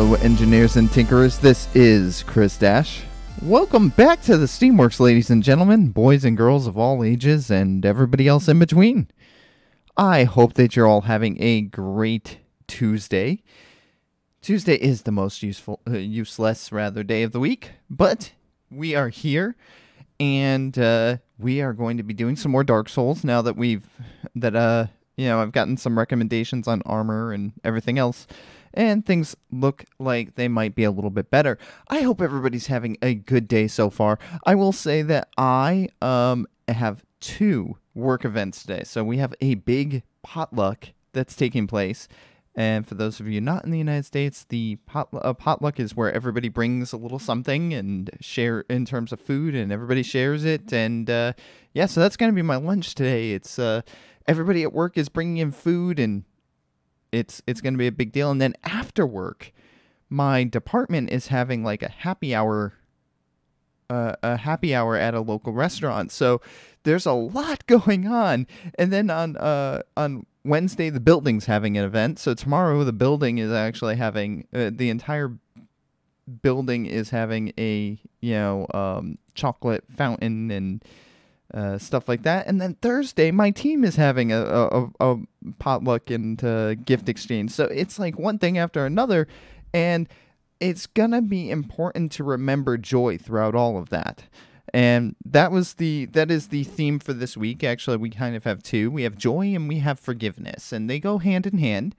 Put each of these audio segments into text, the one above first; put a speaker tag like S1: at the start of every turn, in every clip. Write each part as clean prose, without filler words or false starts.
S1: Hello, engineers and tinkerers. This is ChrisDash. Welcome back to the Steamworks, ladies and gentlemen, boys and girls of all ages, and everybody else in between. I hope that you're all having a great Tuesday. Tuesday is the most useless day of the week, but we are here, and we are going to be doing some more Dark Souls now that I've gotten some recommendations on armor and everything else, and things look like they might be a little bit better. I hope everybody's having a good day so far. I will say that I have two work events today. So we have a big potluck that's taking place. And for those of you not in the United States, the potluck is where everybody brings a little something and share in terms of food, and everybody shares it. And so that's going to be my lunch today. It's everybody at work is bringing in food, and it's going to be a big deal. And then after work, my department is having like a happy hour at a local restaurant. So there's a lot going on. And then on Wednesday, the building's having an event. So tomorrow, the building is actually having the entire building is having a chocolate fountain and stuff like that. And then Thursday, my team is having a potluck and gift exchange. So it's like one thing after another, and it's gonna be important to remember joy throughout all of that. And that is the theme for this week. Actually, we kind of have two. We have joy and we have forgiveness, and they go hand in hand.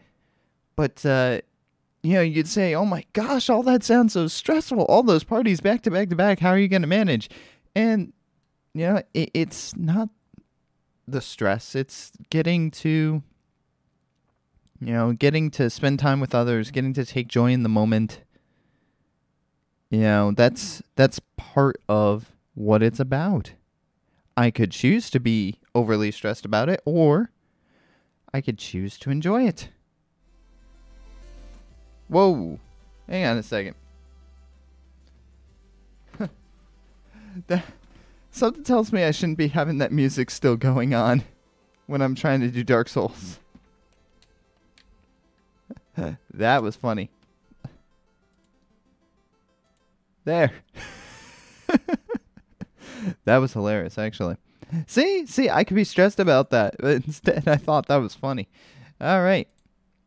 S1: But you'd say, "Oh my gosh, all that sounds so stressful. All those parties back to back to back. How are you gonna manage?" And it's not the stress. It's getting to spend time with others, getting to take joy in the moment. That's part of what it's about. I could choose to be overly stressed about it, or I could choose to enjoy it. Whoa. Hang on a second. Something tells me I shouldn't be having that music still going on when I'm trying to do Dark Souls. That was funny. There. That was hilarious, actually. See, I could be stressed about that, but instead I thought that was funny. All right.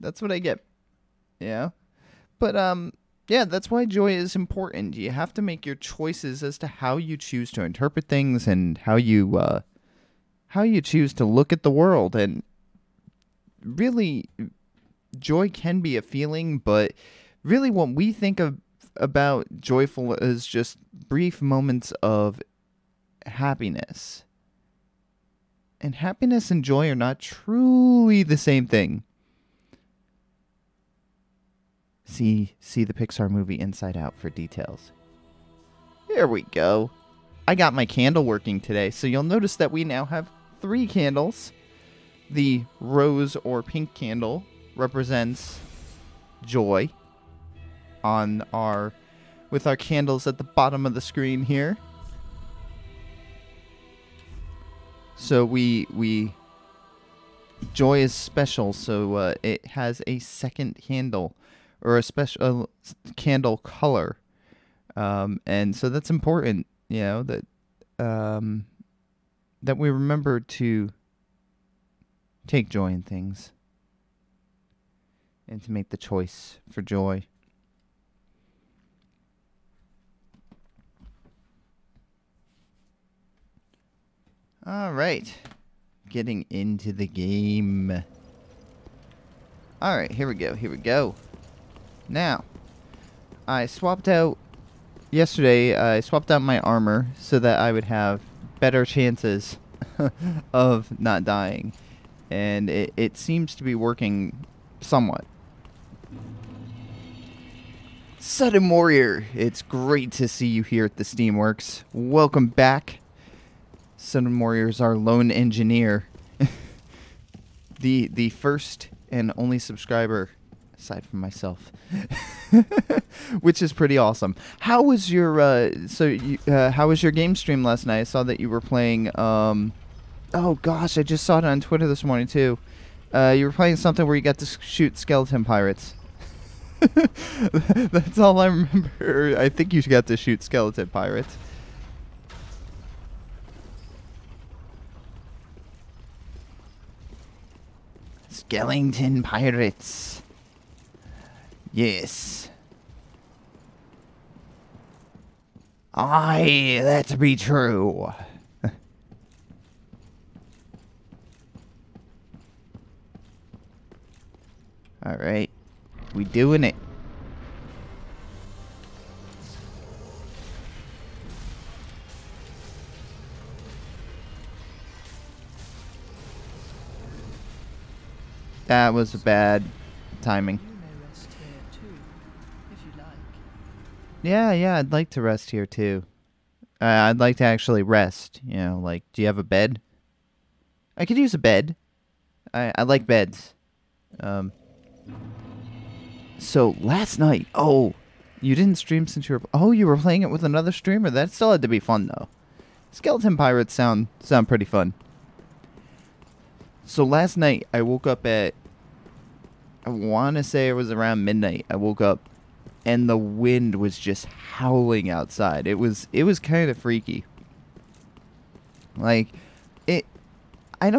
S1: That's what I get. Yeah. But, that's why joy is important. You have to make your choices as to how you choose to interpret things and how you choose to look at the world. And really, joy can be a feeling, but really what we think about joyful is just brief moments of happiness. And happiness and joy are not truly the same thing. See the Pixar movie Inside Out for details. There we go. I got my candle working today, so you'll notice that we now have 3 candles. The rose or pink candle represents joy with our candles at the bottom of the screen here. So joy is special, so it has a second candle, or a special candle color, and so that's important, that we remember to take joy in things and to make the choice for joy. All right, getting into the game. All right, here we go. Now, yesterday I swapped out my armor so that I would have better chances of not dying. And it seems to be working somewhat. Sudden Warrior, it's great to see you here at the Steamworks. Welcome back. Sudden Warrior is our lone engineer. the first and only subscriber, aside from myself, which is pretty awesome. How was your how was your game stream last night? I saw that you were playing. Oh gosh, I just saw it on Twitter this morning too. You were playing something where you got to shoot skeleton pirates. That's all I remember. I think you got to shoot skeleton pirates. Skeleton pirates. Yes. Aye, that be true. Alright. We doing it. That was bad timing.
S2: You may rest here too, if you like.
S1: Yeah, I'd like to rest here too. I'd like to actually rest. You know, like, do you have a bed? I could use a bed. I like beds. So last night, oh, you didn't stream since you were. Oh, you were playing it with another streamer. That still had to be fun though. Skeleton pirates sound pretty fun. So last night I woke up at, I want to say it was around midnight. I woke up and the wind was just howling outside. It was kind of freaky. Like I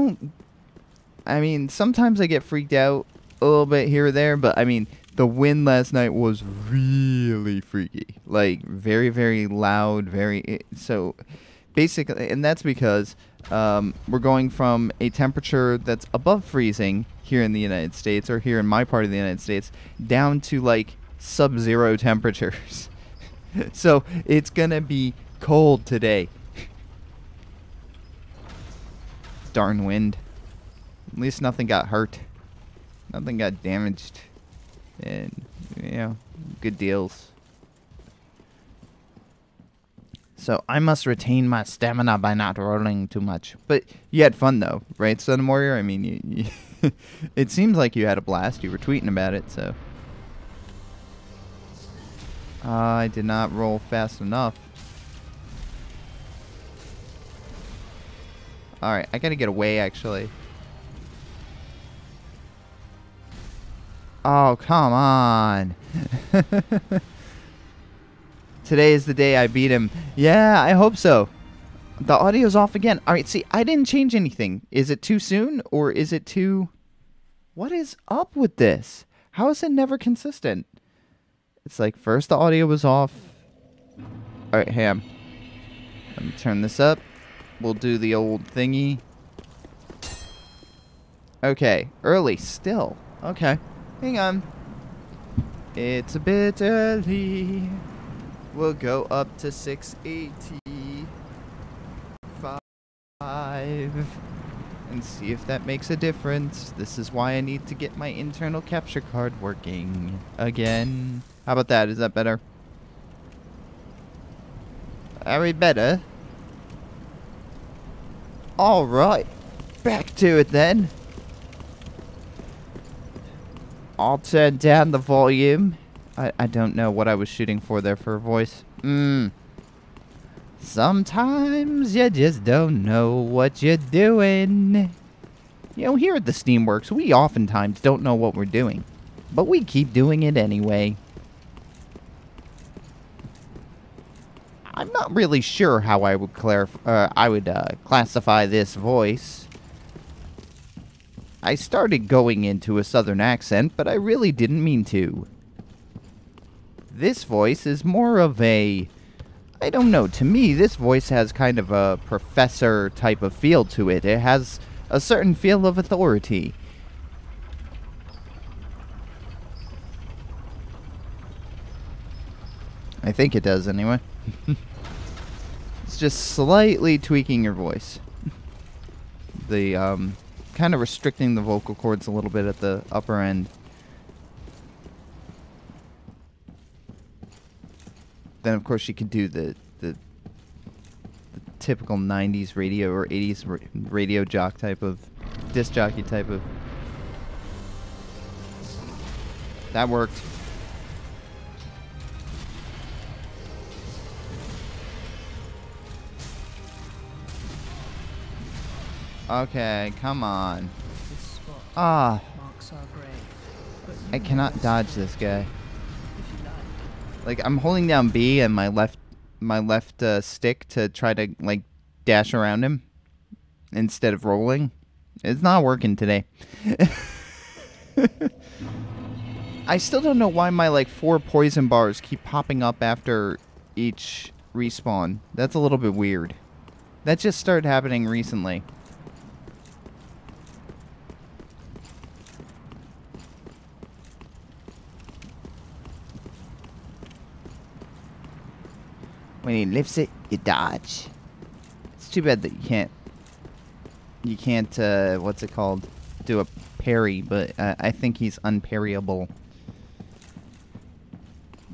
S1: mean, sometimes I get freaked out a little bit here or there, but I mean, the wind last night was really freaky. Like, very, very loud, so basically, and that's because we're going from a temperature that's above freezing here in the United States, or here in my part of the United States, down to like sub-zero temperatures. So it's gonna be cold today. Darn wind. At least nothing got hurt. Nothing got damaged. And, you know, good deals. So I must retain my stamina by not rolling too much. But you had fun though, right, Sun Warrior? I mean, you it seems like you had a blast. You were tweeting about it, so. I did not roll fast enough. Alright, I gotta get away, actually. Oh, come on. Today is the day I beat him. Yeah, I hope so. The audio's off again. Alright, see, I didn't change anything. Is it too soon, or is it too... What is up with this? How is it never consistent? It's like, first the audio was off. Alright, Ham. Let me turn this up. We'll do the old thingy. Okay, early still. Okay, hang on. It's a bit early. We'll go up to 685 and see if that makes a difference. This is why I need to get my internal capture card working again. How about that? Is that better? Are we better? Alright, back to it then. I'll turn down the volume. I don't know what I was shooting for there for a voice. Sometimes you just don't know what you're doing. You know, here at the Steamworks, we oftentimes don't know what we're doing, but we keep doing it anyway. I'm not really sure how I would classify this voice. I started going into a southern accent, but I really didn't mean to. This voice is more of a... I don't know, to me, this voice has kind of a professor type of feel to it. It has a certain feel of authority. I think it does, anyway. It's just slightly tweaking your voice. The, kind of restricting the vocal cords a little bit at the upper end. Then, of course, you could do the typical 90s radio or 80s radio jock type of, disc jockey type of. That worked. Okay, come on.
S2: This spot
S1: Ah,
S2: marks our grave, but
S1: I
S2: you may
S1: cannot
S2: rest
S1: dodge this guy. Like, I'm holding down B and my left stick to try to, like, dash around him instead of rolling. It's not working today. I still don't know why my, like, 4 poison bars keep popping up after each respawn. That's a little bit weird. That just started happening recently. When he lifts it, you dodge. It's too bad that you can't, what's it called? Do a parry, but I think he's unparryable.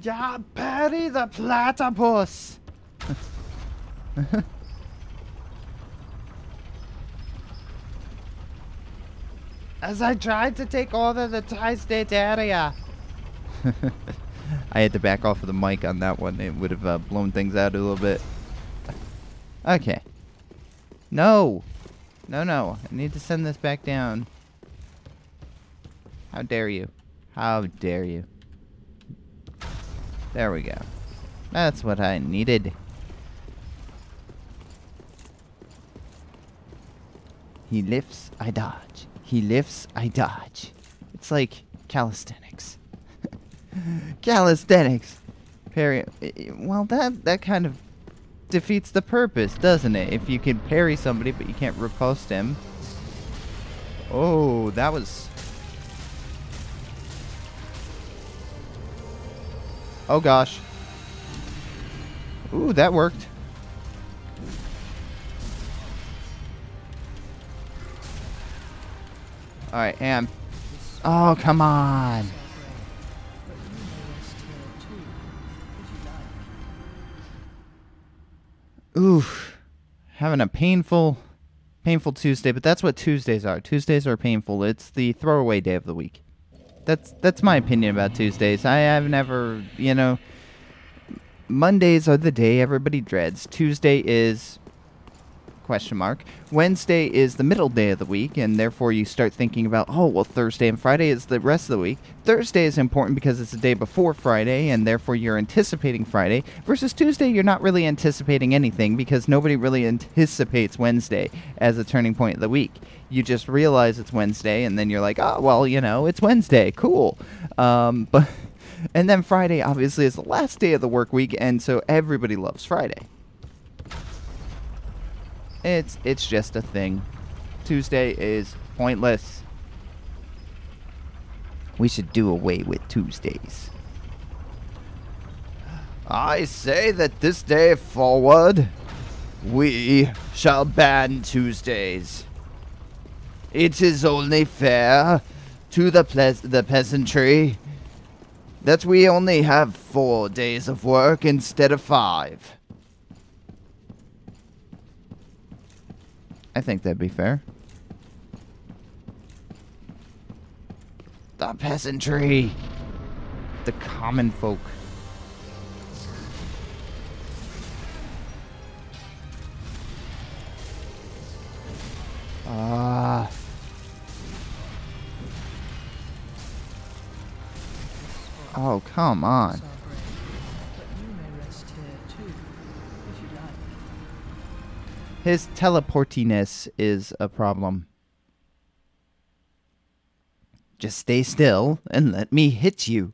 S1: Yeah, parry the platypus! As I tried to take over the tri-state area. I had to back off of the mic on that one. It would have blown things out a little bit. Okay. No! No. I need to send this back down. How dare you? How dare you? There we go. That's what I needed. He lifts, I dodge. He lifts, I dodge. It's like calisthenics. Calisthenics. Parry. Well, that kind of defeats the purpose, doesn't it? If you can parry somebody, but you can't riposte him. Oh, that was... Oh, gosh. Ooh, that worked. Alright, and... Oh, come on. Oof. Having a painful Tuesday, but that's what Tuesdays are. Tuesdays are painful. It's the throwaway day of the week. That's my opinion about Tuesdays. I've never, Mondays are the day everybody dreads. Tuesday is... question mark. Wednesday is the middle day of the week, and therefore you start thinking about, oh, well, Thursday and Friday is the rest of the week. Thursday is important because it's the day before Friday, and therefore you're anticipating Friday. Versus Tuesday, you're not really anticipating anything because nobody really anticipates Wednesday as a turning point of the week. You just realize it's Wednesday, and then you're like, oh, well, it's Wednesday. Cool. And then Friday, obviously, is the last day of the work week, and so everybody loves Friday. It's just a thing. Tuesday is pointless. We should do away with Tuesdays. I say that this day forward, we shall ban Tuesdays. It is only fair to the peasantry that we only have 4 days of work instead of 5. I think that'd be fair. The peasantry. The common folk. Oh, come on. His teleportiness is a problem. Just stay still and let me hit you.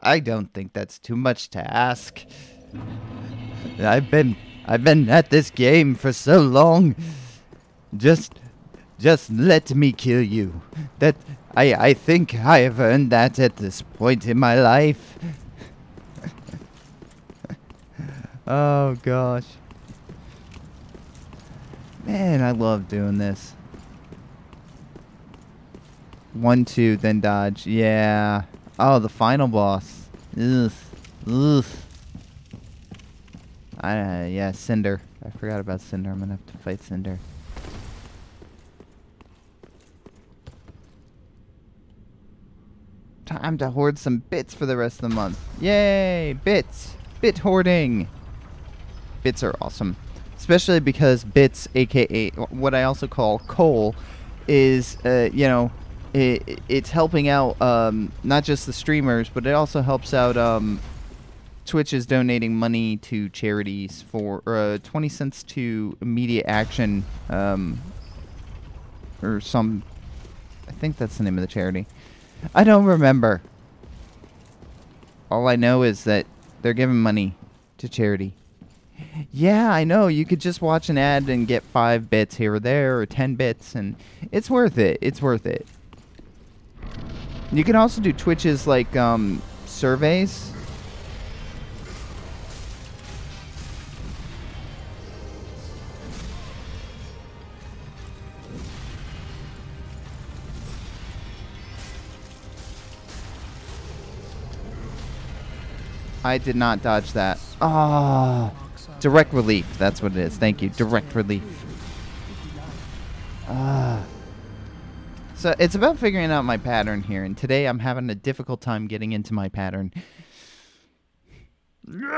S1: I don't think that's too much to ask. I've been at this game for so long. Just let me kill you. That I think I have earned that at this point in my life. Oh gosh. Man, I love doing this. 1, 2, then dodge. Yeah. Oh, the final boss. Ugh. Yeah, Cinder. I forgot about Cinder. I'm gonna have to fight Cinder. Time to hoard some bits for the rest of the month. Yay! Bits! Bit hoarding! Bits are awesome. Especially because bits, aka what I also call coal, is, it's helping out not just the streamers, but it also helps out Twitch is donating money to charities for 20 cents to immediate action, or some. I think that's the name of the charity. I don't remember. All I know is that they're giving money to charity. Yeah, I know. You could just watch an ad and get 5 bits here or there, or 10 bits, and it's worth it. It's worth it. You can also do Twitch's, like, surveys. I did not dodge that. Ah, direct relief. That's what it is. Thank you. Direct relief. So it's about figuring out my pattern here, and today I'm having a difficult time getting into my pattern. Not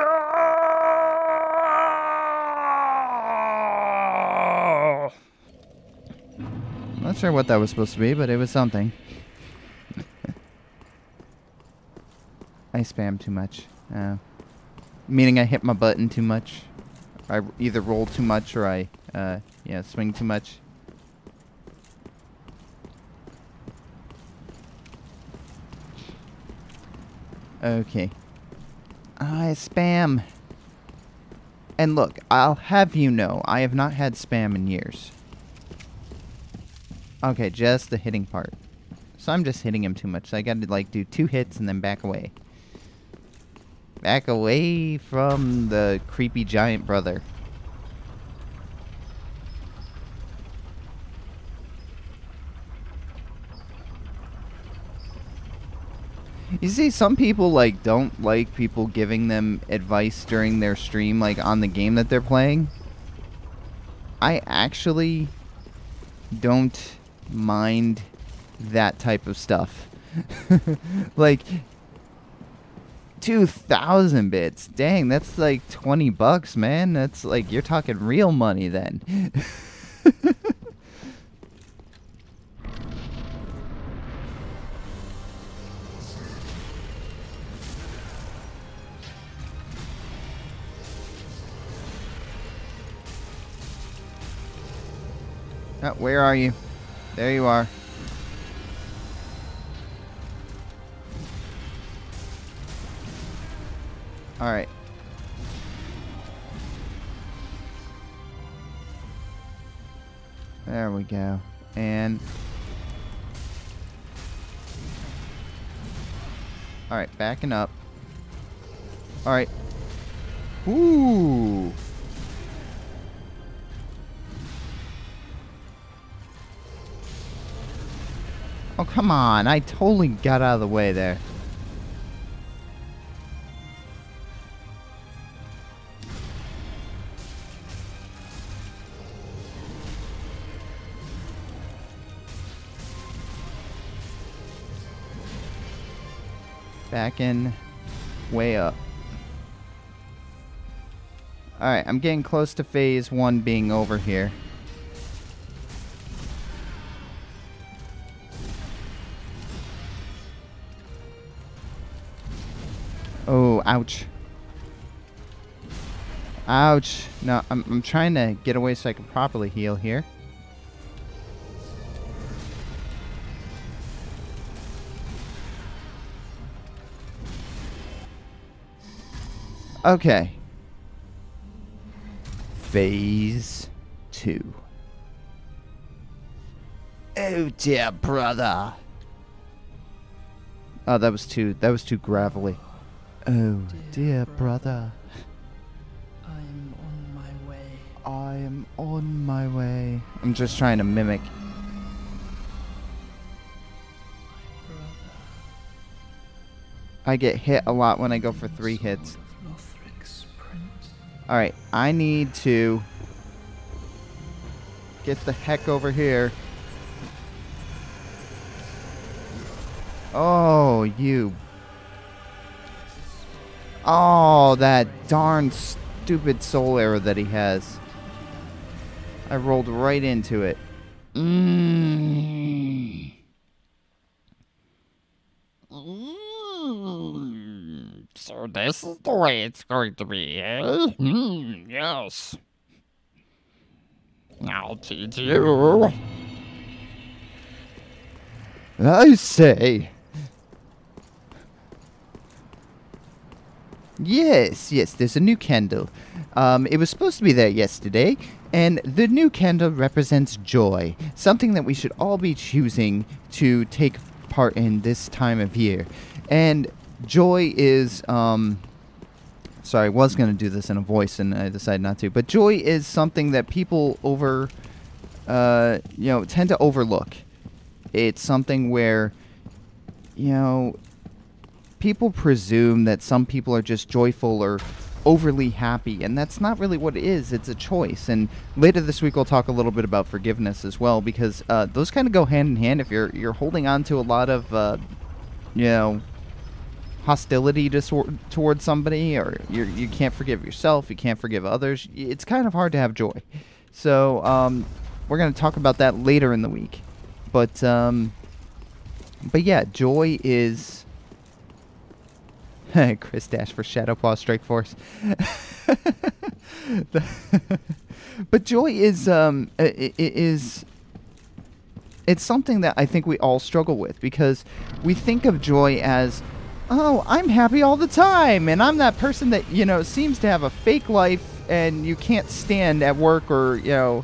S1: sure what that was supposed to be, but it was something. I spam too much. Meaning I hit my button too much. I either roll too much or I swing too much. Okay. I spam. And look, I'll have you know, I have not had spam in years. Okay, just the hitting part. So I'm just hitting him too much. So I gotta, like, do 2 hits and then back away. Back away from the creepy giant brother. You see, some people, like, don't like people giving them advice during their stream, like, on the game that they're playing. I actually don't mind that type of stuff. Like, 2,000 bits. Dang, that's like $20, man. That's like, you're talking real money then. Oh, where are you? There you are. Alright. There we go. And... Alright, backing up. Alright. Ooh! Oh, come on. I totally got out of the way there. Back in, way up. Alright, I'm getting close to phase 1 being over here. Oh, ouch. Ouch. No, I'm trying to get away so I can properly heal here. Okay. Phase 2. Oh dear, brother. Oh, that was too gravelly. Oh dear, brother.
S2: I am on my way.
S1: I am on my way. I'm just trying to mimic.
S2: Brother.
S1: I get hit a lot when I go for 3 hits. Alright, I need to get the heck over here. Oh, you. Oh, that darn stupid soul arrow that he has. I rolled right into it.
S3: So this is the way it's going to be, eh? Yes. I'll teach you.
S1: I say. Yes, there's a new candle. It was supposed to be there yesterday, and the new candle represents joy, something that we should all be choosing to take part in this time of year. And joy is, sorry, I was going to do this in a voice, and I decided not to, but joy is something that people tend to overlook. It's something where, people presume that some people are just joyful or overly happy, and that's not really what it is. It's a choice. And later this week, we'll talk a little bit about forgiveness as well, because those kind of go hand in hand. If you're holding on to a lot of, hostility towards somebody, or you can't forgive yourself, you can't forgive others, it's kind of hard to have joy. So we're going to talk about that later in the week. But yeah, joy is... ChrisDash for Shadow Paw Strike Force. But joy is it's something that I think we all struggle with, because we think of joy as, oh, I'm happy all the time, and I'm that person that, seems to have a fake life, and you can't stand at work, or,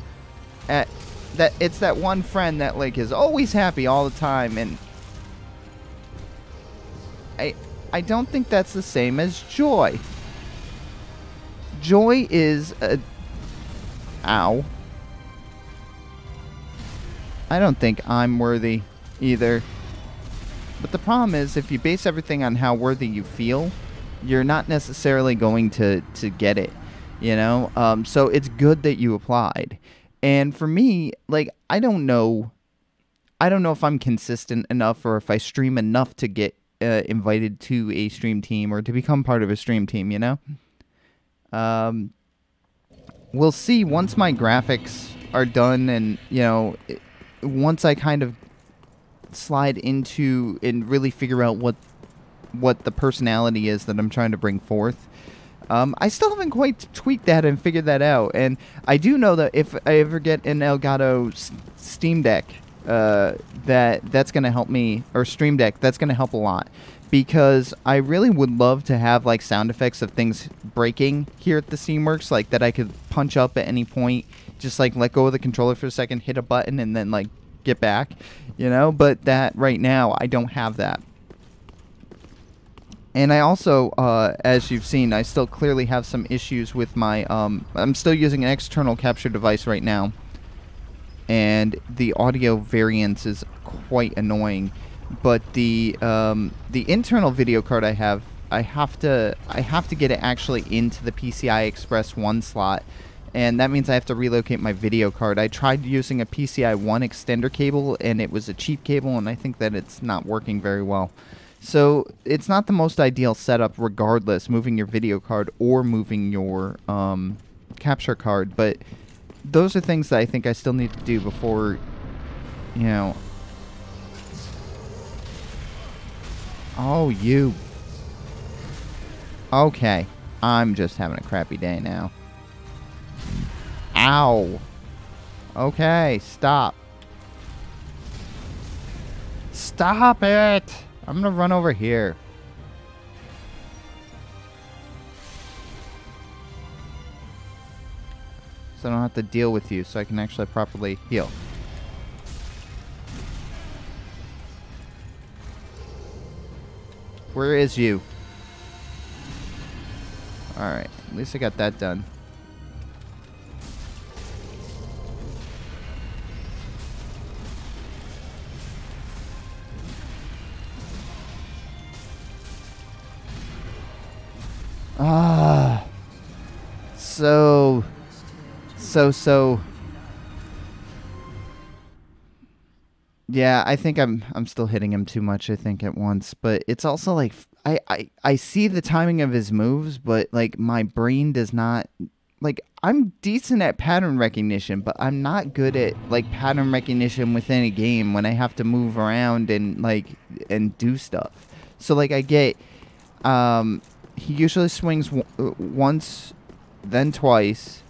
S1: at that, it's that one friend that, like, is always happy all the time. And I don't think that's the same as joy. Joy is ow. I don't think I'm worthy either. But the problem is, if you base everything on how worthy you feel, you're not necessarily going to get it, So it's good that you applied. And for me, like, I don't know if I'm consistent enough, or if I stream enough to get invited to a stream team, or to become part of a stream team, We'll see once my graphics are done, and, once I kind of slide into and really figure out what the personality is that I'm trying to bring forth. I still haven't quite tweaked that and figured that out. And I do know that if I ever get an Elgato Steam Deck, that's going to help me, or Stream Deck, that's going to help a lot. Because I really would love to have, like, sound effects of things breaking here at the Steamworks, like, that I could punch up at any point, just, like, let go of the controller for a second, hit a button, and then, like, get back, But that, right now, I don't have that. And I also, as you've seen, I still clearly have some issues with my, I'm still using an external capture device right now, and the audio variance is quite annoying. But the internal video card I have to get it actually into the PCI Express 1 slot, and that means I have to relocate my video card. I tried using a PCI 1 extender cable, and it was a cheap cable, and I think that it's not working very well. So it's not the most ideal setup regardless, moving your video card or moving your capture card, but those are things that I think I still need to do before, Oh, you. Okay. I'm just having a crappy day now. Ow. Okay, stop. Stop it! I'm gonna run over here. So I don't have to deal with you, so I can actually properly heal. Where is you? Alright, at least I got that done. Ah. So. Yeah, I think I'm still hitting him too much, I think, at once. But it's also like, I see the timing of his moves, but, like, my brain does not... Like, I'm decent at pattern recognition, but I'm not good at, like, pattern recognition within a game when I have to move around and, like, and do stuff. So, like, I get, he usually swings once, then twice.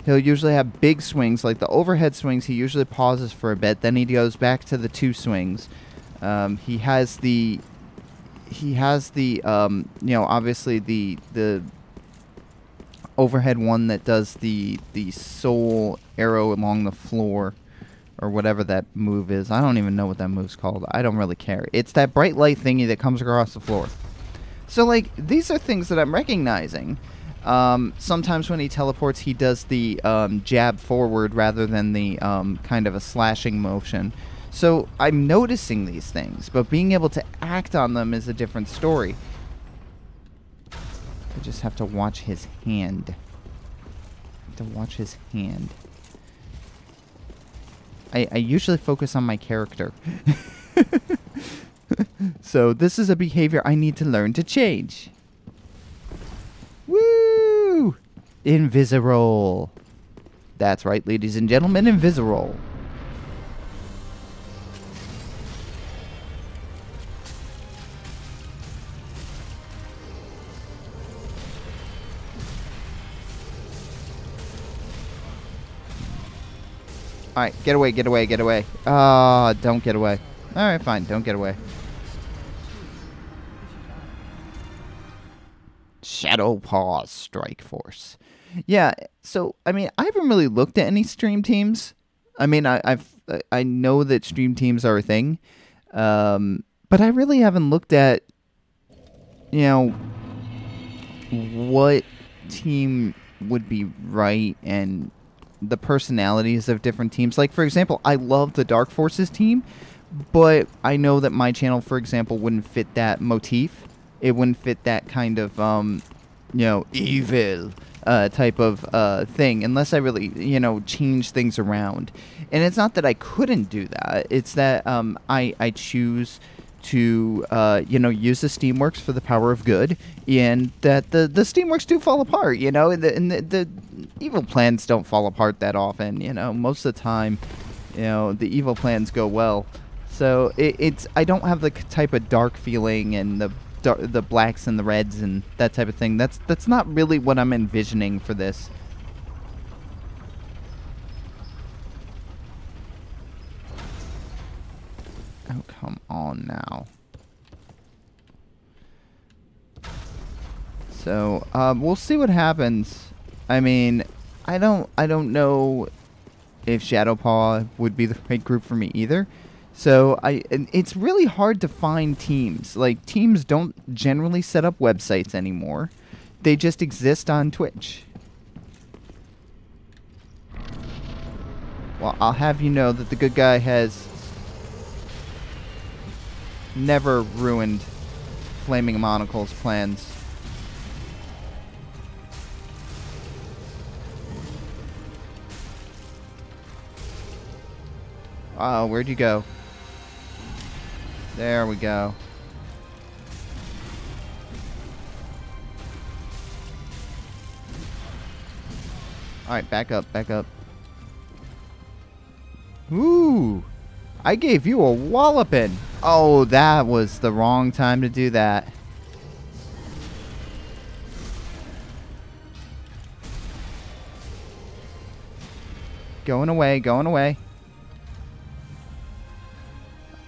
S1: He'll usually have big swings, like the overhead swings. He usually pauses for a bit, then he goes back to the 2 swings. He has the obviously the overhead one that does the soul arrow along the floor, or whatever that move is. I don't even know what that move's called. I don't really care. It's that bright light thingy that comes across the floor. So, like, these are things that I'm recognizing. Sometimes when he teleports, he does the jab forward rather than the kind of a slashing motion. So I'm noticing these things, but being able to act on them is a different story. I just have to watch his hand. I usually focus on my character. So this is a behavior I need to learn to change. Woo! Invisiroll. That's right, ladies and gentlemen, Invisiroll. Alright, get away, get away, get away. Ah, don't get away. Alright, fine, don't get away. Shadow Paw Strike Force. Yeah, so, I mean, I haven't really looked at any stream teams. I mean, I know that stream teams are a thing. But I really haven't looked at, you know, what team would be right and the personalities of different teams. Like, for example, I love the Dark Forces team, but I know that my channel, for example, wouldn't fit that motif. It wouldn't fit that kind of, you know, evil type of thing, unless I really, you know, change things around. And it's not that I couldn't do that. It's that I choose to, you know, use the Steamworks for the power of good, and that the Steamworks do fall apart, you know, and the evil plans don't fall apart that often, you know. Most of the time, you know, the evil plans go well. So it's I don't have the type of dark feeling and the blacks and the reds and that type of thing. That's not really what I'm envisioning for this. Oh, come on now. So, we'll see what happens. I mean, I don't know if Shadowpaw would be the right group for me either. So, it's really hard to find teams. Like, teams don't generally set up websites anymore. They just exist on Twitch. Well, I'll have you know that the good guy has never ruined Flaming Monocle's plans. Oh, where'd you go? There we go. Alright, back up, back up. Ooh! I gave you a walloping! Oh, that was the wrong time to do that. Going away, going away.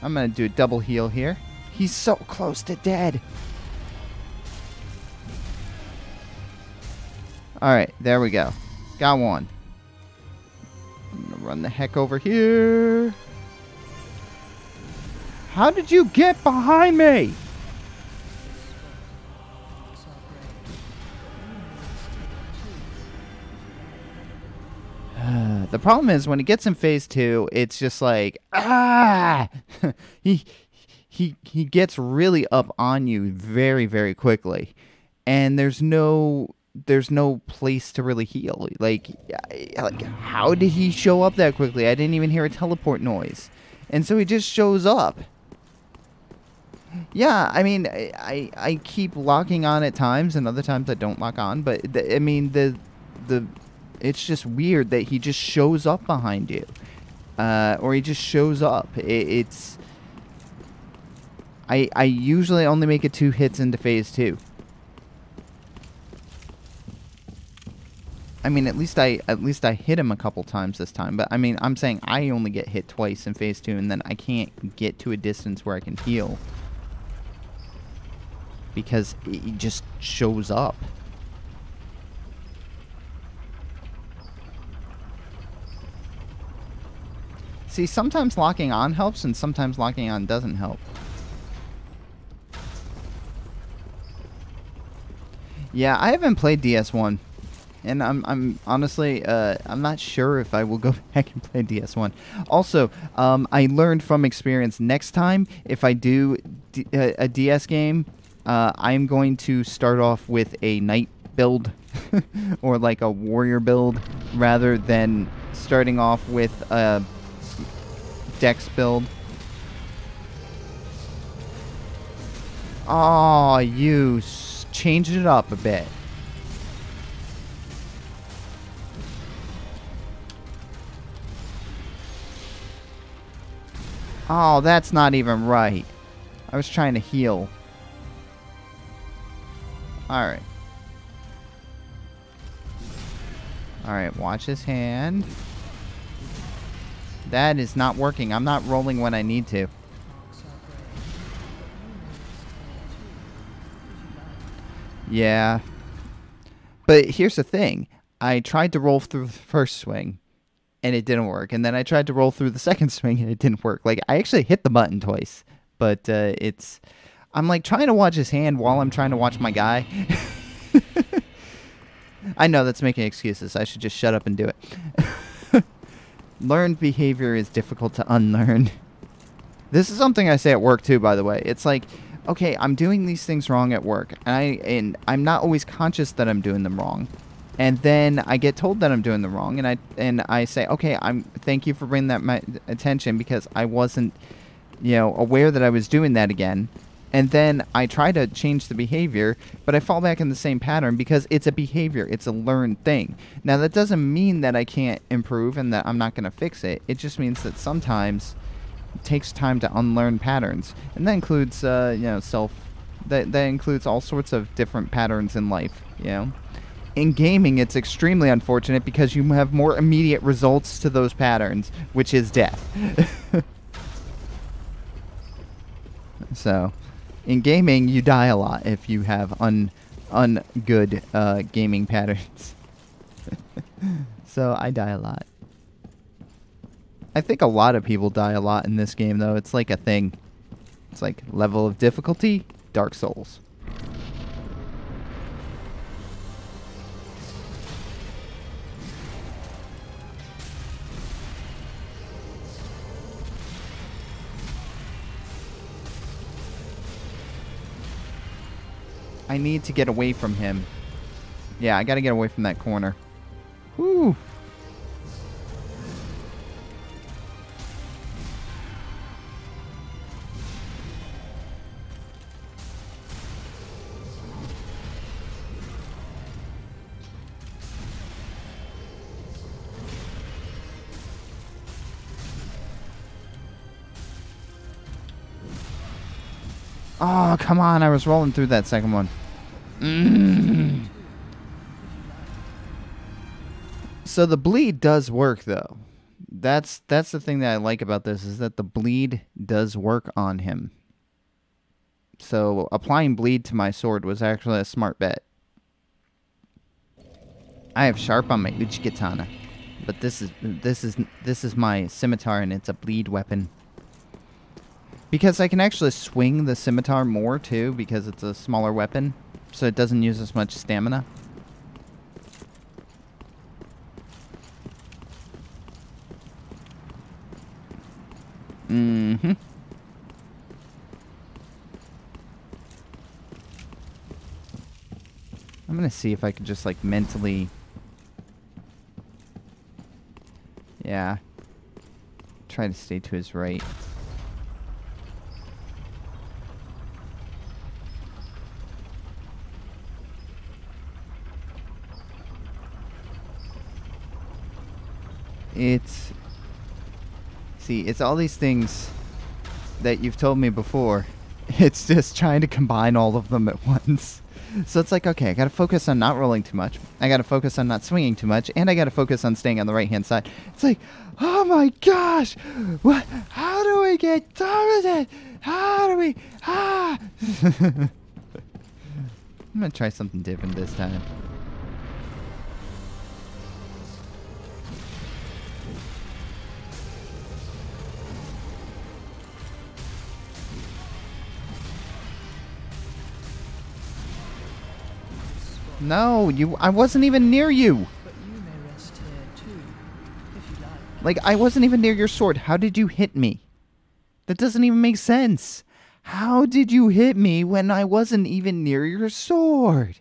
S1: I'm gonna do a double heal here. He's so close to dead. Alright, there we go. Got one. I'm gonna run the heck over here. How did you get behind me? The problem is when it gets in phase 2, it's just like, ah! he gets really up on you very, very quickly. And there's no place to really heal. Like, how did he show up that quickly? I didn't even hear a teleport noise. And so he just shows up. Yeah, I mean, I keep locking on at times, and other times I don't lock on. But, I mean, it's just weird that he just shows up behind you. Or he just shows up. I usually only make it 2 hits into phase 2. I mean, at least I hit him a couple times this time. But I mean, I'm saying I only get hit twice in phase 2, and then I can't get to a distance where I can heal because it just shows up. See, sometimes locking on helps, and sometimes locking on doesn't help. Yeah, I haven't played DS1. And I'm honestly, I'm not sure if I will go back and play DS1. Also, I learned from experience, next time, if I do a DS game, I'm going to start off with a knight build, or like a warrior build, rather than starting off with a dex build. Oh, you changed it up a bit. Oh, that's not even right. I was trying to heal. Alright. Alright, watch his hand. That is not working. I'm not rolling when I need to. Yeah. But here's the thing. I tried to roll through the first swing, and it didn't work. And then I tried to roll through the second swing, and it didn't work. Like, I actually hit the button twice. But it's... I'm, like, trying to watch his hand while I'm trying to watch my guy. I know that's making excuses. I should just shut up and do it. Learned behavior is difficult to unlearn. This is something I say at work, too, by the way. It's like, okay, I'm doing these things wrong at work. And I'm not always conscious that I'm doing them wrong. And then I get told that I'm doing them wrong, and I say, okay, thank you for bringing that my attention, because I wasn't, aware that I was doing that again. And then I try to change the behavior, but I fall back in the same pattern because it's a behavior. It's a learned thing. Now, that doesn't mean that I can't improve and that I'm not going to fix it. It just means that sometimes it takes time to unlearn patterns. And that includes, that includes all sorts of different patterns in life, In gaming, it's extremely unfortunate because you have more immediate results to those patterns, which is death. So, in gaming, you die a lot if you have ungood gaming patterns. So, I die a lot. I think a lot of people die a lot in this game, though. It's like a thing. It's like level of difficulty, Dark Souls. I need to get away from him. Yeah, I gotta get away from that corner. Whew. Oh, come on. I was rolling through that second one. So the bleed does work, though. That's the thing that I like about this, is that the bleed does work on him. So applying bleed to my sword was actually a smart bet. I have sharp on my Uchi-katana, but this is my scimitar, and it's a bleed weapon. Because I can actually swing the scimitar more, too, because it's a smaller weapon. So it doesn't use as much stamina. Mm-hmm. I'm gonna see if I can just, like, mentally... Yeah. Try to stay to his right. It's all these things that you've told me before. It's just trying to combine all of them at once. So it's like, okay, I gotta focus on not rolling too much. I gotta focus on not swinging too much, and I gotta focus on staying on the right-hand side. It's like, oh my gosh! What? How do we get done with it? How do we? Ah! I'm gonna try something different this time. No, I wasn't even near you.
S2: But you may rest here too, if you like.
S1: Like, I wasn't even near your sword. How did you hit me? That doesn't even make sense. How did you hit me when I wasn't even near your sword?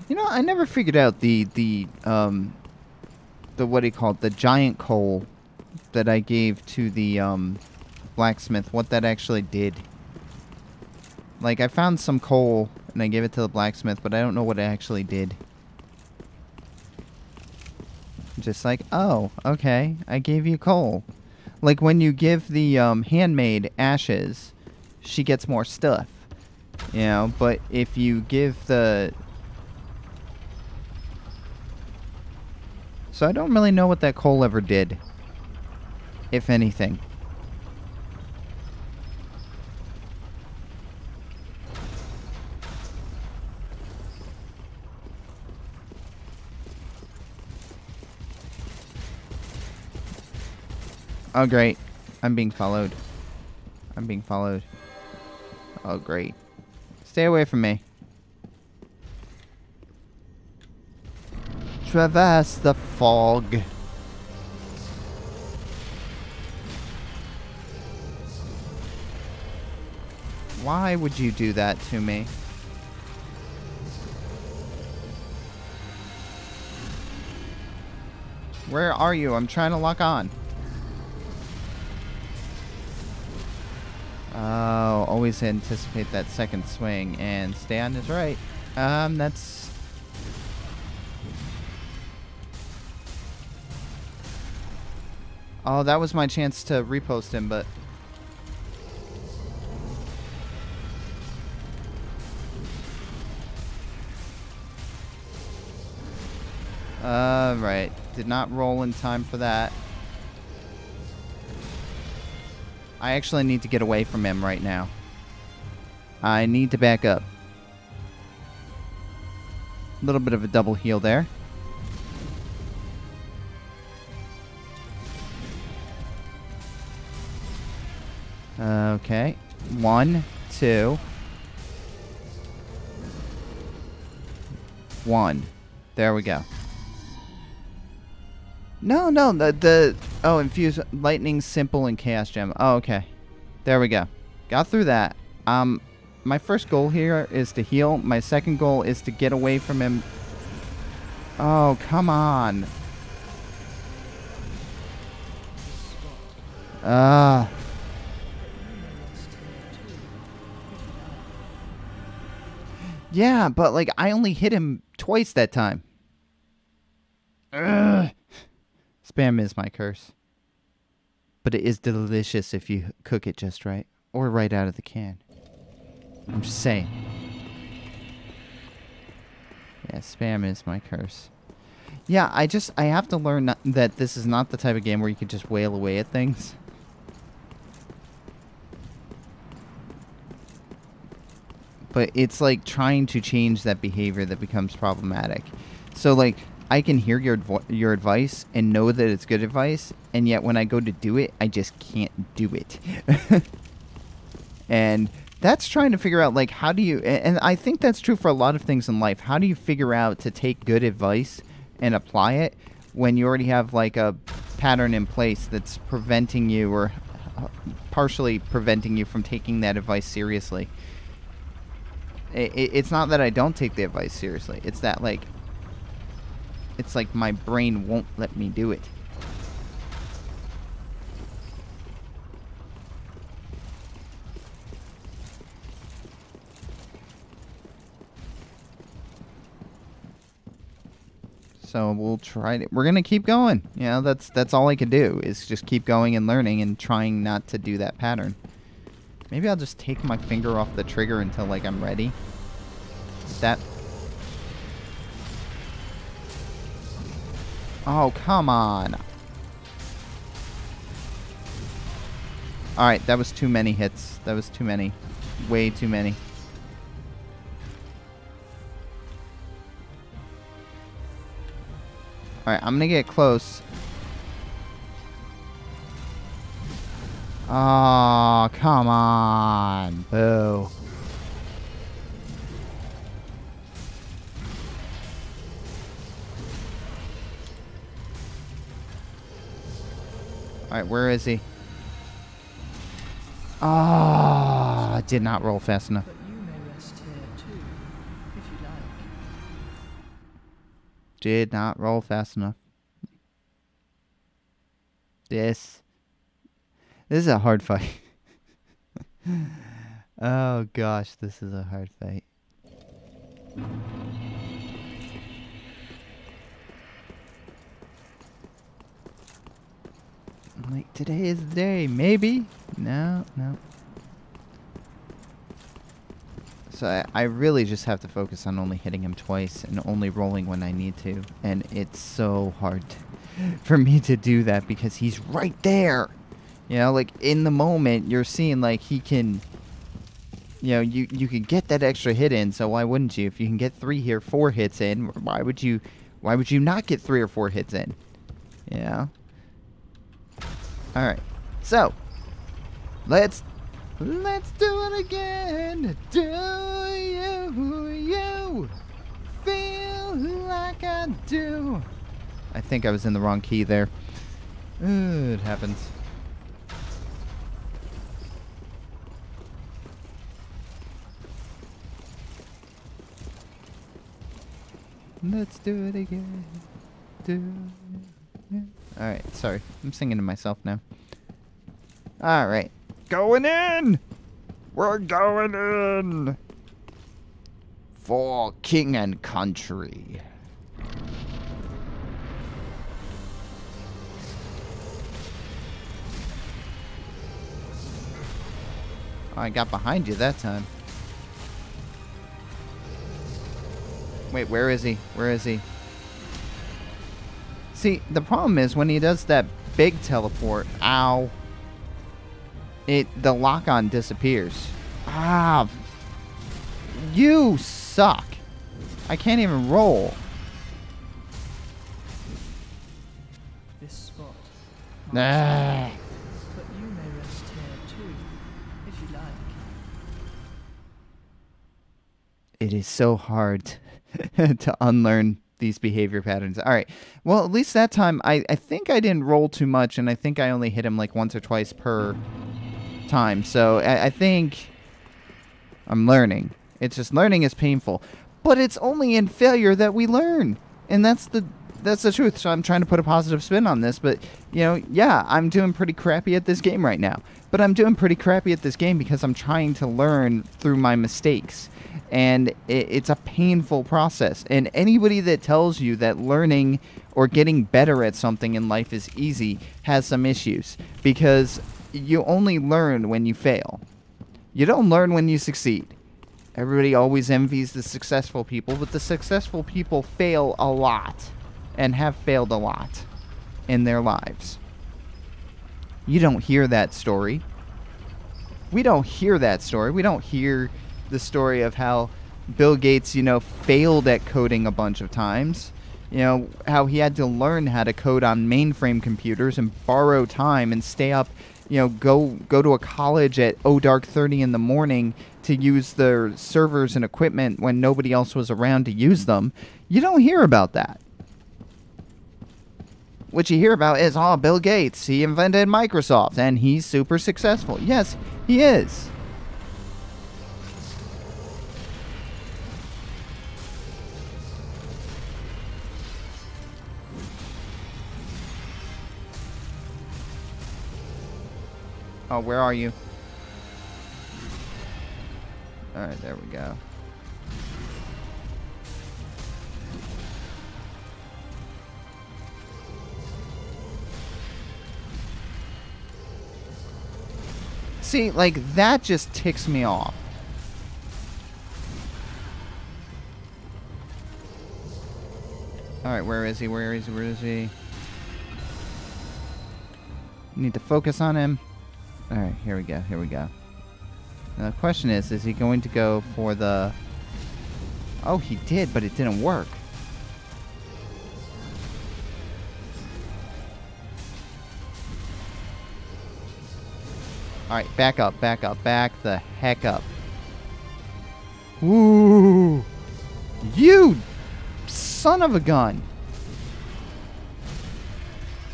S1: You know, I never figured out the what do you call it, the giant coal that I gave to the blacksmith, what that actually did. Like, I found some coal and I gave it to the blacksmith, but I don't know what it actually did. Just like, oh, okay, I gave you coal. Like, when you give the handmaid ashes, she gets more stuff. You know, but if you give the... So I don't really know what that coal ever did, if anything. Oh, great. I'm being followed. I'm being followed. Oh, great. Stay away from me. Traverse the fog. Why would you do that to me? Where are you? I'm trying to lock on. Oh, always anticipate that second swing and stay on his right. That's... Oh, that was my chance to repost him, but... Right. Did not roll in time for that. I actually need to get away from him right now. I need to back up. A little bit of a double heal there. Okay. 1, 2. 1. There we go. No, oh, infuse lightning, simple, and chaos gem. Oh, okay. There we go. Got through that. My first goal here is to heal. My second goal is to get away from him. Oh, come on. Yeah, but, like, I only hit him twice that time. Ugh. Spam is my curse. But it is delicious if you cook it just right. Or right out of the can. I'm just saying. Yeah, spam is my curse. Yeah, I have to learn that this is not the type of game where you can just wail away at things. But it's like trying to change that behavior that becomes problematic. So, like, I can hear your advice and know that it's good advice, and yet when I go to do it, I just can't do it. And that's trying to figure out, like, how do you... And I think that's true for a lot of things in life. How do you figure out to take good advice and apply it when you already have, like, a pattern in place that's preventing you or partially preventing you from taking that advice seriously? It's not that I don't take the advice seriously. It's that, like... It's like my brain won't let me do it. So we'll try to, we're going to keep going. You know, that's all I can do is just keep going and learning and trying not to do that pattern. Maybe I'll just take my finger off the trigger until, like, I'm ready. That... Oh, come on. Alright, that was too many hits. That was too many. Way too many. Alright, I'm gonna get close. Oh, come on. Boo. Alright, where is he? Oh, I did not roll fast enough.
S2: But you may rest here too, if you like.
S1: Did not roll fast enough. This is a hard fight. Oh gosh, this is a hard fight. Like, today is the day. Maybe. No. So I really just have to focus on only hitting him twice and only rolling when I need to. And it's so hard for me to do that because he's right there. You know, like, in the moment, you're seeing, like, he can... You know, you can get that extra hit in, so why wouldn't you? If you can get 3 or 4 hits in, why would you not get 3 or 4 hits in? You know? Alright. So, let's do it again. Do you feel like I do? I think I was in the wrong key there. It happens. Let's do it again. Alright, sorry. I'm singing to myself now. Alright. Going in! We're going in! For king and country. Oh, I got behind you that time. Wait, where is he? Where is he? See, the problem is when he does that big teleport, ow, the lock-on disappears. Ah, you suck. I can't even roll.
S2: This spot.
S1: Ah.
S2: But you may rest here too, if you like.
S1: It is so hard to unlearn these behavior patterns. All right. Well, at least that time, I think I didn't roll too much, and I think I only hit him like once or twice per time. So I think I'm learning. It's just learning is painful. But it's only in failure that we learn. And that's the truth. So I'm trying to put a positive spin on this. But, you know, yeah, I'm doing pretty crappy at this game right now. But I'm doing pretty crappy at this game because I'm trying to learn through my mistakes. And it's a painful process. And anybody that tells you that learning or getting better at something in life is easy has some issues. Because you only learn when you fail. You don't learn when you succeed. Everybody always envies the successful people, but the successful people fail a lot and have failed a lot in their lives. You don't hear that story. We don't hear that story. We don't hear the story of how Bill Gates, you know, failed at coding a bunch of times. You know, how he had to learn how to code on mainframe computers and borrow time and stay up, you know, go to a college at dark 30 in the morning to use their servers and equipment when nobody else was around to use them. You don't hear about that. What you hear about is, oh, Bill Gates, he invented Microsoft and he's super successful. Yes, he is. Oh, where are you? Alright, there we go. See, like, that just ticks me off. Alright, where is he? Where is he? Where is he? Need to focus on him. Alright, here we go. Here we go. Now, the question is he going to go for the... Oh, he did, but it didn't work. Alright, back up, back up, back the heck up. Ooh! You son of a gun!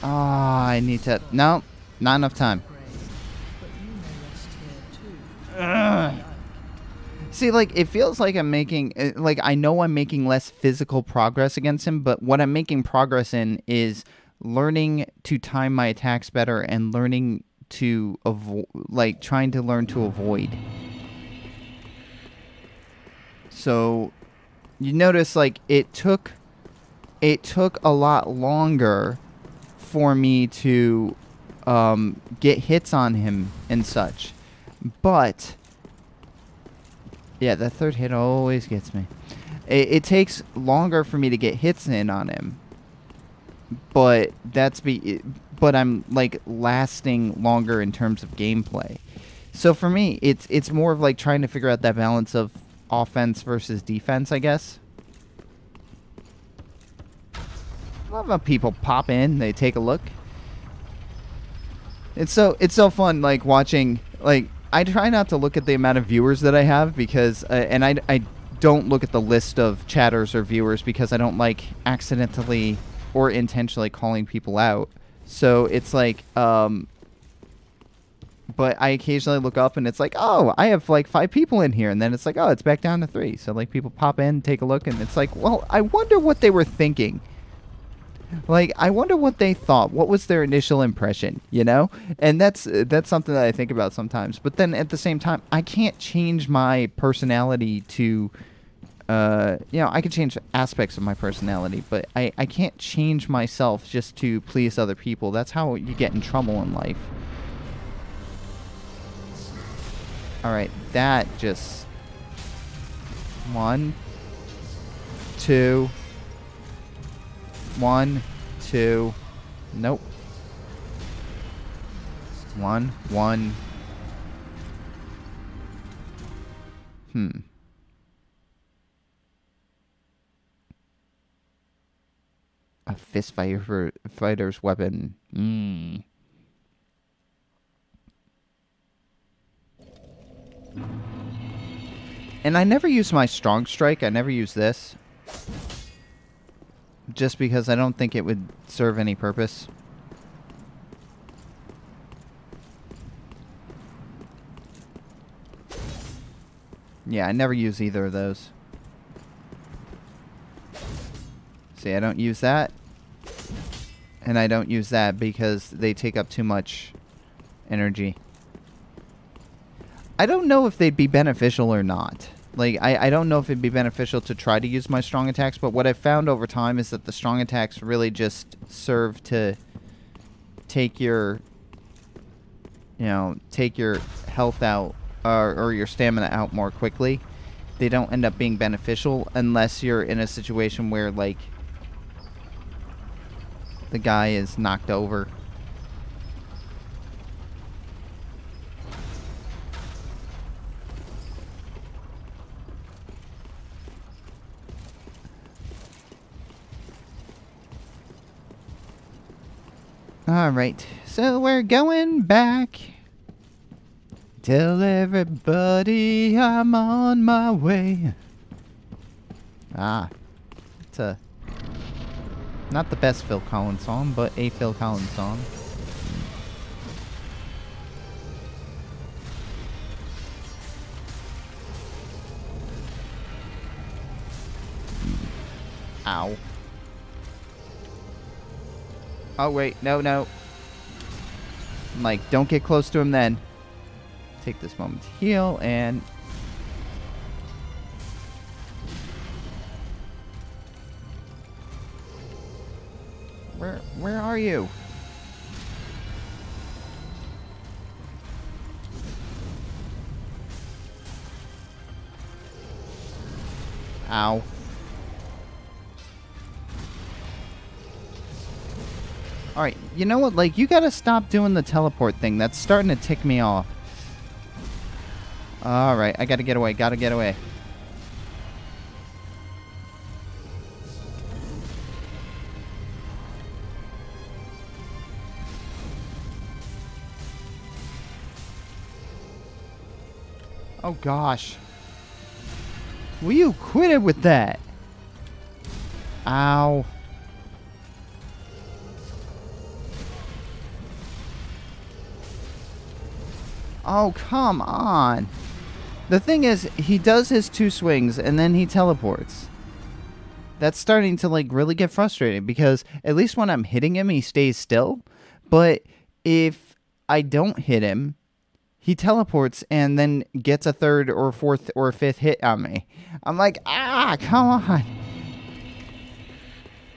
S1: Ah, I need to... No, not enough time.
S2: But you may rest here too.
S1: See, like, it feels like I'm making... Like, I know I'm making less physical progress against him, but what I'm making progress in is learning to time my attacks better and learning to avoid... Like, trying to learn to avoid. So, you notice, like, it took a lot longer for me to get hits on him and such. But... Yeah, that third hit always gets me. It takes longer for me to get hits in on him, but but I'm like lasting longer in terms of gameplay. So for me, it's more of like trying to figure out that balance of offense versus defense, I guess. I love how people pop in, they take a look. It's so fun, like watching like. I try not to look at the amount of viewers that I have because, and I don't look at the list of chatters or viewers because I don't like accidentally or intentionally calling people out. So it's like, but I occasionally look up and it's like, oh, I have like 5 people in here. And then it's like, oh, it's back down to 3. So like people pop in, take a look, and it's like, well, I wonder what they were thinking. Like, I wonder what they thought. What was their initial impression, you know? And that's something that I think about sometimes. But then at the same time, I can't change my personality to, you know, I can change aspects of my personality, but I can't change myself just to please other people. That's how you get in trouble in life. All right, that just... 1, 2... 1, 2, nope. 1, 1. A fist fighter's weapon. And I never use my strong strike. I never use this. Just because I don't think it would serve any purpose. Yeah, I never use either of those. See, I don't use that. And I don't use that because they take up too much energy. I don't know if they'd be beneficial or not. Like, I don't know if it'd be beneficial to try to use my strong attacks, but what I've found over time is that the strong attacks really just serve to take your, you know, take your health out, or your stamina out more quickly. They don't end up being beneficial unless you're in a situation where, like, the guy is knocked over. Alright, so we're going back. Tell everybody I'm on my way. Ah, it's a... not the best Phil Collins song, but a Phil Collins song. Ow. Oh, wait. No, no. I'm like, don't get close to him then. Take this moment to heal, and... Where are you? Ow. Alright, you know what? Like, you gotta stop doing the teleport thing. That's starting to tick me off. Alright, I gotta get away. Gotta get away. Oh, gosh. Will you quit it with that? Ow. Oh, come on. The thing is, he does his 2 swings and then he teleports. That's starting to, like, really get frustrating because at least when I'm hitting him, he stays still. But if I don't hit him, he teleports and then gets a 3rd or 4th or 5th hit on me. I'm like, ah, come on.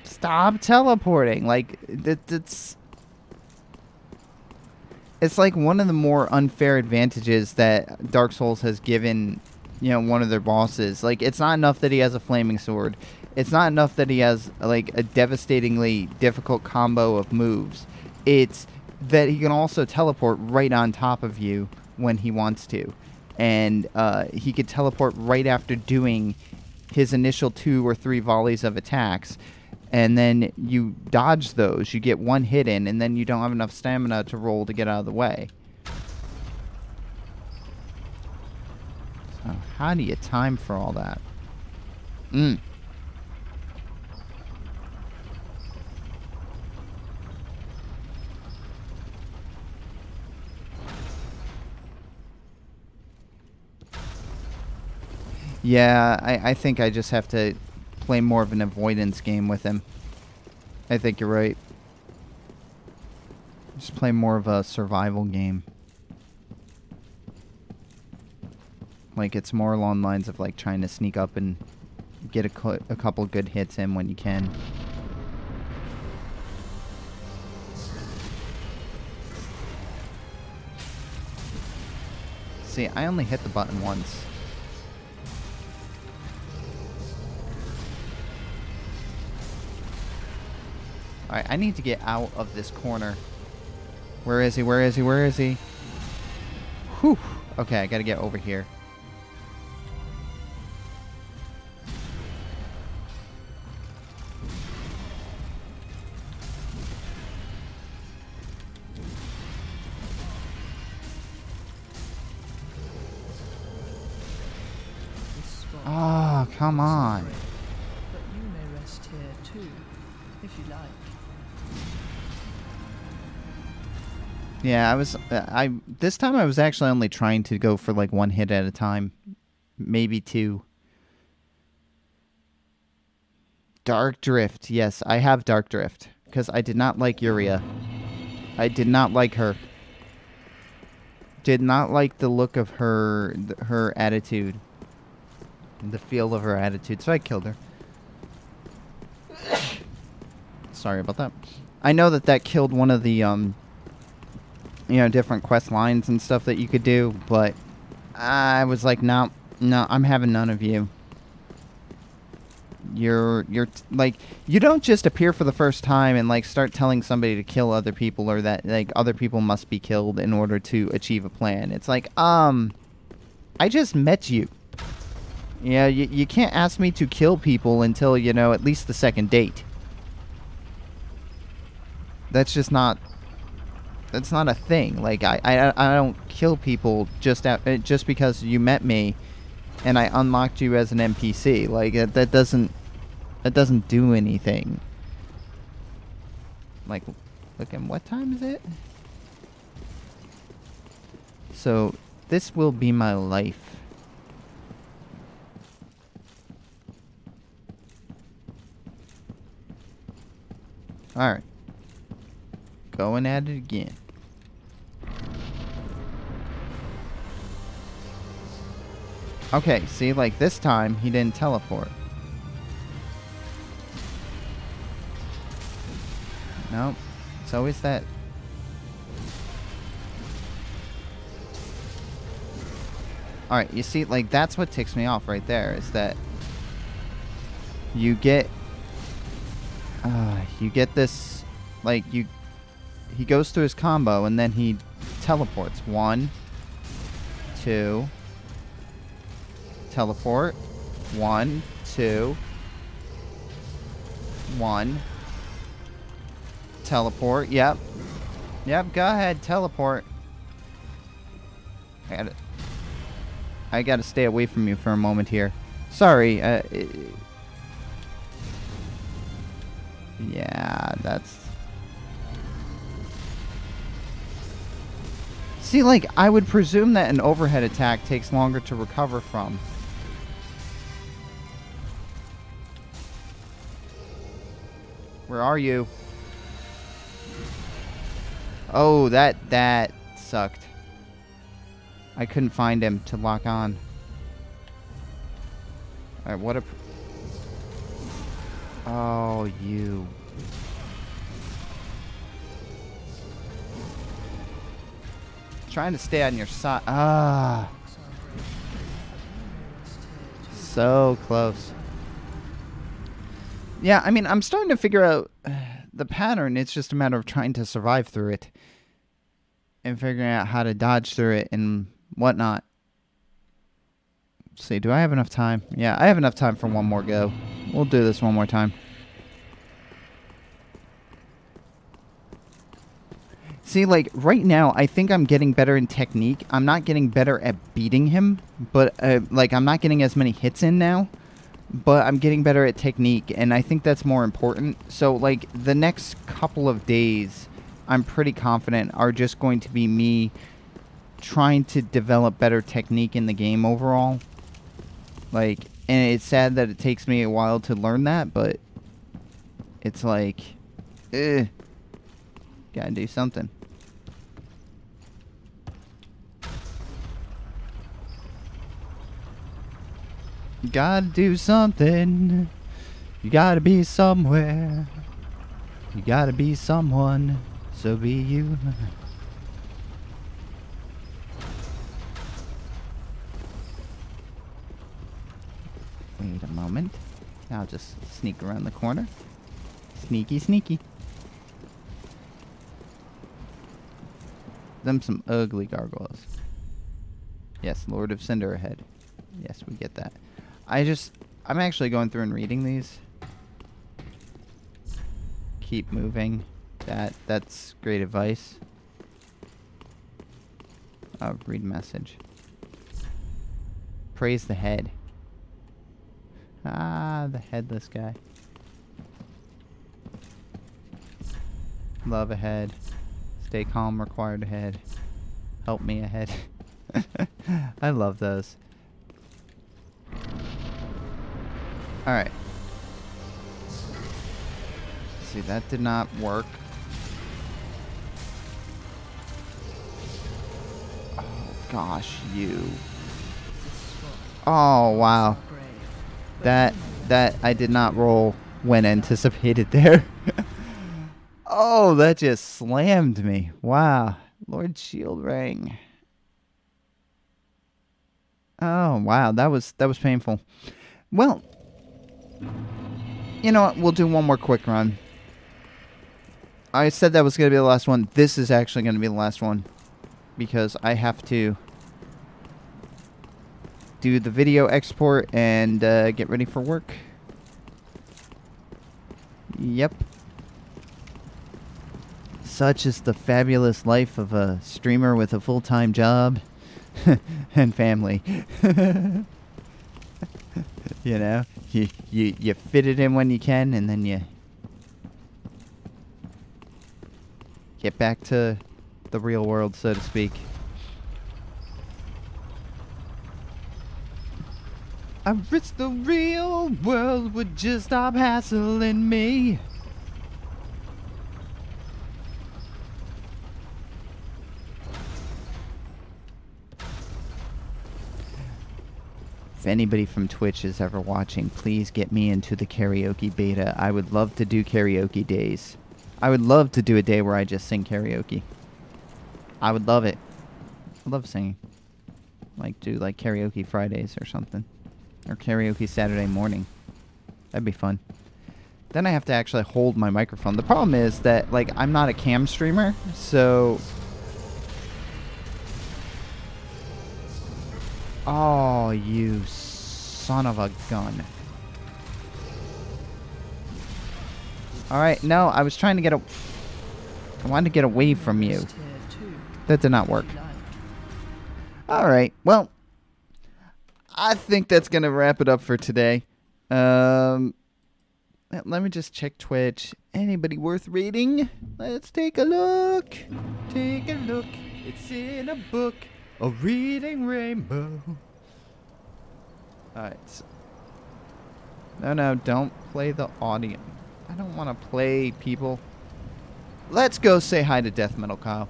S1: Stop teleporting. Like, it's like one of the more unfair advantages that Dark Souls has given, you know, one of their bosses. Like, it's not enough that he has a flaming sword. It's not enough that he has, like, a devastatingly difficult combo of moves. It's that he can also teleport right on top of you when he wants to. And he could teleport right after doing his initial 2 or 3 volleys of attacks. And then you dodge those. You get 1 hit in, and then you don't have enough stamina to roll to get out of the way. So how do you time for all that? Yeah, I think I just have to play more of an avoidance game with him. I think you're right. Just play more of a survival game. Like, it's more along the lines of, like, trying to sneak up and get a couple good hits in when you can. See, I only hit the button once. Alright, I need to get out of this corner. Where is he? Where is he? Where is he? Whew. Okay, I gotta get over here. Oh, come on.
S2: But you may rest here too, if you like.
S1: Yeah, this time I was actually only trying to go for like 1 hit at a time. Maybe 2. Dark Drift. Yes, I have Dark Drift. Because I did not like Yuria. I did not like her. Did not like the look of her attitude. The feel of her attitude. So I killed her. Sorry about that. I know that killed one of the, you know, different quest lines and stuff that you could do, but I was like, no, I'm having none of you. You're like, you don't just appear for the first time and like start telling somebody to kill other people or that like other people must be killed in order to achieve a plan. It's like, I just met you. Yeah, you can't ask me to kill people until, you know, at least the 2nd date. That's just not... That's not a thing. Like, I don't kill people just because you met me and I unlocked you as an NPC. Like, that doesn't do anything. Like, look at what time is it? So, this will be my life. Alright. Going at it again. Okay, see, like this time, he didn't teleport. Nope. It's always that. Alright, you see, like, that's what ticks me off right there, is that you get this, like, he goes through his combo and then he teleports. 1, 2, teleport. 1, 2, 1, teleport. Yep, go ahead, teleport. I gotta stay away from you for a moment here. Sorry, yeah, that's... See, like, I would presume that an overhead attack takes longer to recover from. Where are you? Oh, that sucked. I couldn't find him to lock on. Alright, what a... Oh, you... Trying to stay on your side. Ah. So close. Yeah, I mean, I'm starting to figure out the pattern. It's just a matter of trying to survive through it. And figuring out how to dodge through it and whatnot. Let's see, do I have enough time? Yeah, I have enough time for one more go. We'll do this one more time. See, like, right now, I think I'm getting better in technique. I'm not getting better at beating him, but, like, I'm not getting as many hits in now, but I'm getting better at technique, and I think that's more important. So, like, the next couple of days, I'm pretty confident, are just going to be me trying to develop better technique in the game overall. Like, and it's sad that it takes me a while to learn that, but it's like, gotta do something. Gotta do something. You gotta be somewhere. You gotta be someone. So be you. Wait a moment. I'll just sneak around the corner. Sneaky, sneaky. Them some ugly gargoyles. Yes, Lord of Cinder ahead. Yes, we get that. I'm actually going through and reading these. Keep moving. That's great advice. Oh, read message. Praise the head. Ah, the headless guy. Love ahead. Stay calm, required ahead. Help me ahead. I love those. Alright. See, that did not work. Oh, gosh, you. Oh, wow. That I did not roll when anticipated there. Oh, that just slammed me. Wow. Lord Shield Ring. Oh, wow. That was painful. Well, you know what? We'll do one more quick run. I said that was going to be the last one. This is actually going to be the last one. Because I have to do the video export and get ready for work. Yep. Such is the fabulous life of a streamer with a full-time job and family. You know, you fit it in when you can, and then you get back to the real world, so to speak. I wish the real world would just stop hassling me. If anybody from Twitch is ever watching, please get me into the karaoke beta. I would love to do karaoke days. I would love to do a day where I just sing karaoke. I would love it. I love singing. Like, do like karaoke Fridays or something. Or karaoke Saturday morning. That'd be fun. Then I have to actually hold my microphone. The problem is that, like, I'm not a cam streamer, so... Oh, you son of a gun. Alright, no, I was trying to get a... I wanted to get away from you.
S2: Tier 2,
S1: That did not
S2: if
S1: work.
S2: you like.
S1: Alright, well, I think that's going to wrap it up for today. Let me just check Twitch. Anybody worth reading? Let's take a look. Take a look. It's in a book. A reading rainbow. Alright. No, don't play the audio. I don't want to play people. Let's go say hi to Death Metal Kyle.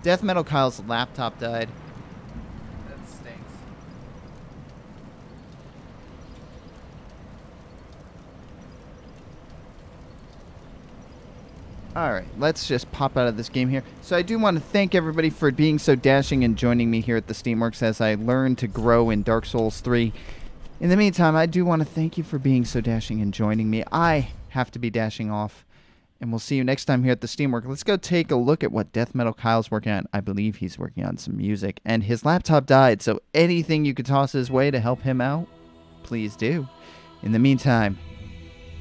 S1: Death Metal Kyle's laptop died. That stinks. Alright, let's just pop out of this game here. So I do want to thank everybody for being so dashing and joining me here at the Steamworks as I learn to grow in Dark Souls 3. In the meantime, I do want to thank you for being so dashing and joining me. I have to be dashing off. And we'll see you next time here at the Steamwork. Let's go take a look at what Death Metal Kyle's working on. I believe he's working on some music. And his laptop died, so anything you could toss his way to help him out, please do. In the meantime,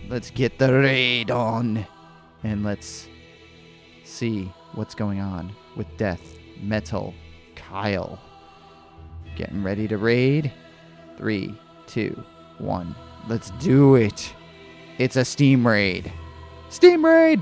S1: let's get the raid on. And let's see what's going on with Death Metal Kyle. Getting ready to raid. 3, 2, 1. Let's do it. It's a Steam raid. Steam raid!